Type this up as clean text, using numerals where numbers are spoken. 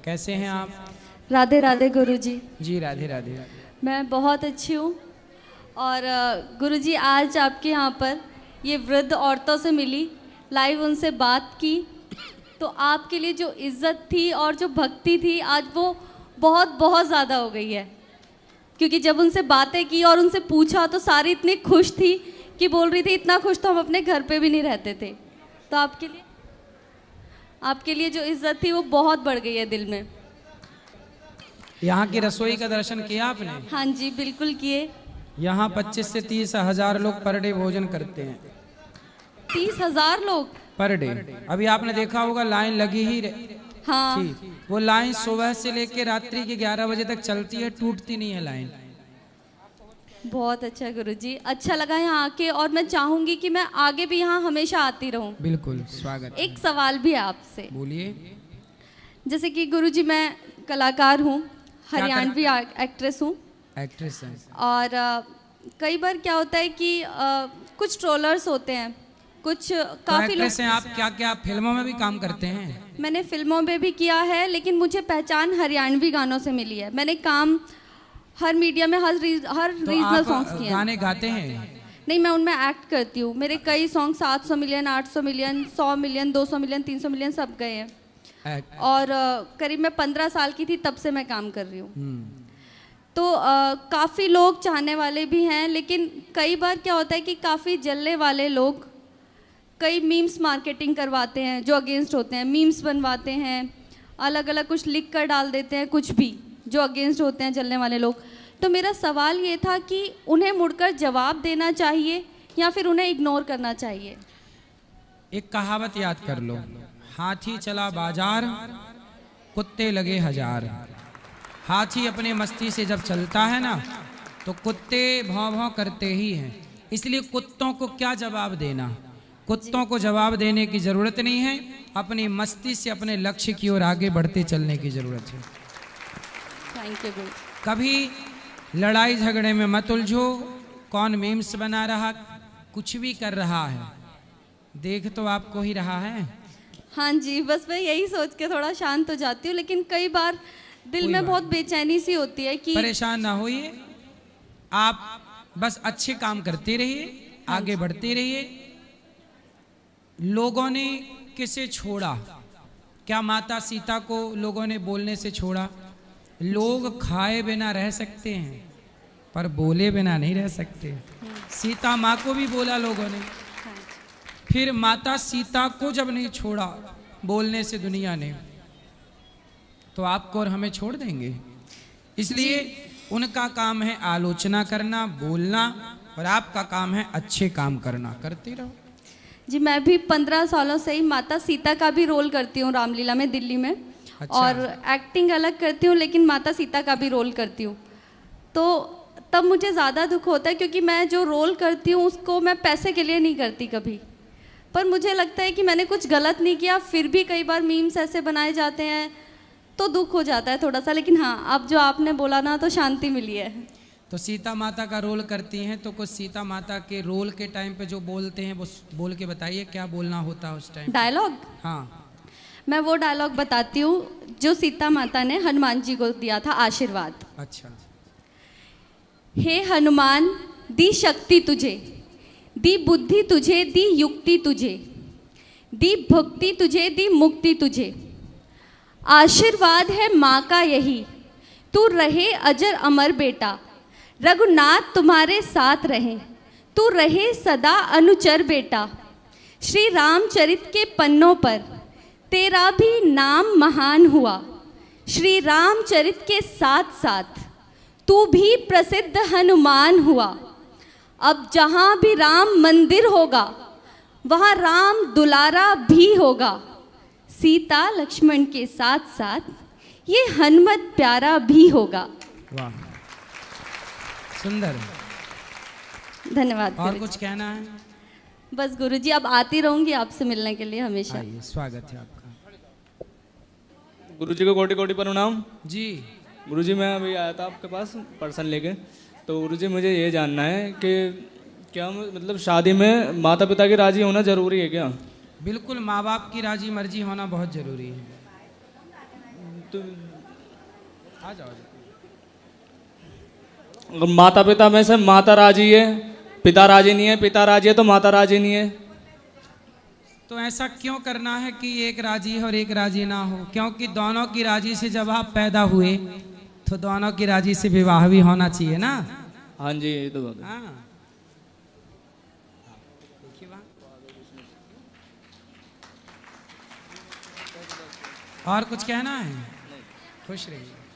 कैसे हैं आप? राधे राधे गुरुजी। जी राधे राधे। मैं बहुत अच्छी हूँ और गुरुजी आज आपके यहाँ पर ये वृद्ध औरतों से मिली, लाइव उनसे बात की, तो आपके लिए जो इज्जत थी और जो भक्ति थी आज वो बहुत बहुत ज़्यादा हो गई है। क्योंकि जब उनसे बातें की और उनसे पूछा तो सारी इतनी खुश थी कि बोल रही थी इतना खुश तो हम अपने घर पे भी नहीं रहते थे। तो आपके लिए जो इज्जत थी वो बहुत बढ़ गई है दिल में। यहाँ की रसोई का दर्शन किया आपने? हाँ जी बिल्कुल किए। यहाँ 25 से 30 हजार लोग पर डे भोजन करते हैं। 30,000 लोग पर डे। अभी आपने देखा होगा लाइन लगी ही हाँ थी। वो लाइन सुबह से लेकर रात्रि के 11 बजे तक चलती है, टूटती नहीं है लाइन। बहुत अच्छा गुरुजी, अच्छा लगा यहाँ आके और मैं चाहूंगी कि मैं आगे भी यहाँ हमेशा आती रहूं। बिल्कुल स्वागत। एक सवाल भी है आपसे। बोलिए। जैसे कि गुरुजी मैं कलाकार हूँ, हरियाणवी एक्ट्रेस हूँ। एक्ट्रेस हैं। और कई बार क्या होता है कि कुछ ट्रोलर्स होते हैं, कुछ काफ़ी लोग हैं। आप क्या क्या फिल्मों में भी काम करते हैं? मैंने फिल्मों में भी किया है, लेकिन मुझे पहचान हरियाणवी गानों से मिली है। मैंने काम हर मीडिया में हर रीजनल सॉन्ग्स किए हैं। गाने गाते हैं? नहीं, मैं उनमें एक्ट करती हूँ। मेरे कई song 700 million, 800 million, 100 million, 200 million, 300 million सब गए हैं। और करीब मैं 15 साल की थी तब से मैं काम कर रही हूँ। तो काफ़ी लोग चाहने वाले भी हैं, लेकिन कई बार क्या होता है कि काफ़ी जलने वाले लोग कई मीम्स मार्केटिंग करवाते हैं जो अगेंस्ट होते हैं, मीम्स बनवाते हैं, अलग अलग कुछ लिख कर डाल देते हैं, कुछ भी जो अगेंस्ट होते हैं जलने वाले लोग। तो मेरा सवाल ये था कि उन्हें मुड़कर जवाब देना चाहिए या फिर उन्हें इग्नोर करना चाहिए? एक कहावत याद कर लो, हाथी चला बाजार, कुत्ते लगे हजार। हाथी अपने मस्ती से जब चलता है ना तो कुत्ते भौं भौं करते ही हैं। इसलिए कुत्तों को क्या जवाब देना, कुत्तों को जवाब देने की जरूरत नहीं है। अपनी मस्ती से अपने लक्ष्य की ओर आगे बढ़ते चलने की जरूरत है। Thank you. कभी लड़ाई झगड़े में मत उलझो। कौन मीम्स बना रहा, कुछ भी कर रहा है, देख तो आपको ही रहा है। हाँ जी, बस मैं यही सोच के थोड़ा शांत हो जाती हूँ, लेकिन कई बार दिल में बहुत बेचैनी सी होती है कि परेशान ना होइए, आप बस अच्छे काम करते रहिए, आगे बढ़ते रहिए। लोगों ने किसे छोड़ा? क्या माता सीता को लोगों ने बोलने से छोड़ा? लोग खाए बिना रह सकते हैं पर बोले बिना नहीं रह सकते। सीता माँ को भी बोला लोगों ने, फिर माता सीता को जब नहीं छोड़ा बोलने से दुनिया ने, तो आपको और हमें छोड़ देंगे? इसलिए उनका काम है आलोचना करना, बोलना, और आपका काम है अच्छे काम करना। करते रहो जी। मैं भी 15 सालों से ही माता सीता का भी रोल करती हूँ रामलीला में दिल्ली में। अच्छा। और एक्टिंग अलग करती हूँ, लेकिन माता सीता का भी रोल करती हूँ। तो तब मुझे ज़्यादा दुख होता है क्योंकि मैं जो रोल करती हूँ उसको मैं पैसे के लिए नहीं करती कभी, पर मुझे लगता है कि मैंने कुछ गलत नहीं किया, फिर भी कई बार मीम्स ऐसे बनाए जाते हैं तो दुख हो जाता है थोड़ा सा। लेकिन हाँ, अब जो आपने बोला ना तो शांति मिली है। तो सीता माता का रोल करती हैं, तो कुछ सीता माता के रोल के टाइम पे जो बोलते हैं वो बोल के बताइए, क्या बोलना होता है उस टाइम? डायलॉग? हाँ, मैं वो डायलॉग बताती हूँ जो सीता माता ने हनुमान जी को दिया था, आशीर्वाद। अच्छा। हे हनुमान, दी शक्ति तुझे, दी बुद्धि तुझे, दी युक्ति तुझे, दी भक्ति तुझे, दी मुक्ति तुझे। आशीर्वाद है माँ का यही, तू रहे अजर अमर बेटा। रघुनाथ तुम्हारे साथ रहे, तू रहे सदा अनुचर बेटा। श्री रामचरित के पन्नों पर तेरा भी नाम महान हुआ। श्री रामचरित के साथ साथ तू भी प्रसिद्ध हनुमान हुआ। अब जहाँ भी राम मंदिर होगा वहाँ राम दुलारा भी होगा। सीता लक्ष्मण के साथ साथ ये हनुमत प्यारा भी होगा। वाह, सुंदर। धन्यवाद। और कुछ कहना है? बस गुरुजी, अब आती रहूंगी आपसे मिलने के लिए हमेशा। आइए, स्वागत है आपका। गुरुजी को कोटि कोटि प्रणाम जी। गुरुजी, मैं अभी आया था आपके पास पर्सन लेके। तो गुरुजी, मुझे ये जानना है कि क्या मतलब शादी में माता पिता की राजी होना जरूरी है क्या? बिल्कुल, माँ बाप की राजी मर्जी होना बहुत जरूरी है। आ जाओ। अगर माता पिता में से माता राजी है, पिता राजी नहीं है, पिता राजी है तो माता राजी नहीं है। तो ऐसा क्यों करना है कि एक राजी है और एक राजी ना हो? क्योंकि दोनों की राजी से जब आप पैदा हुए तो दोनों की राजी से विवाह भी होना चाहिए ना। हाँ जी, ये तो बात है। हाँ, देखिए वहाँ। और कुछ कहना है? खुश रहिए।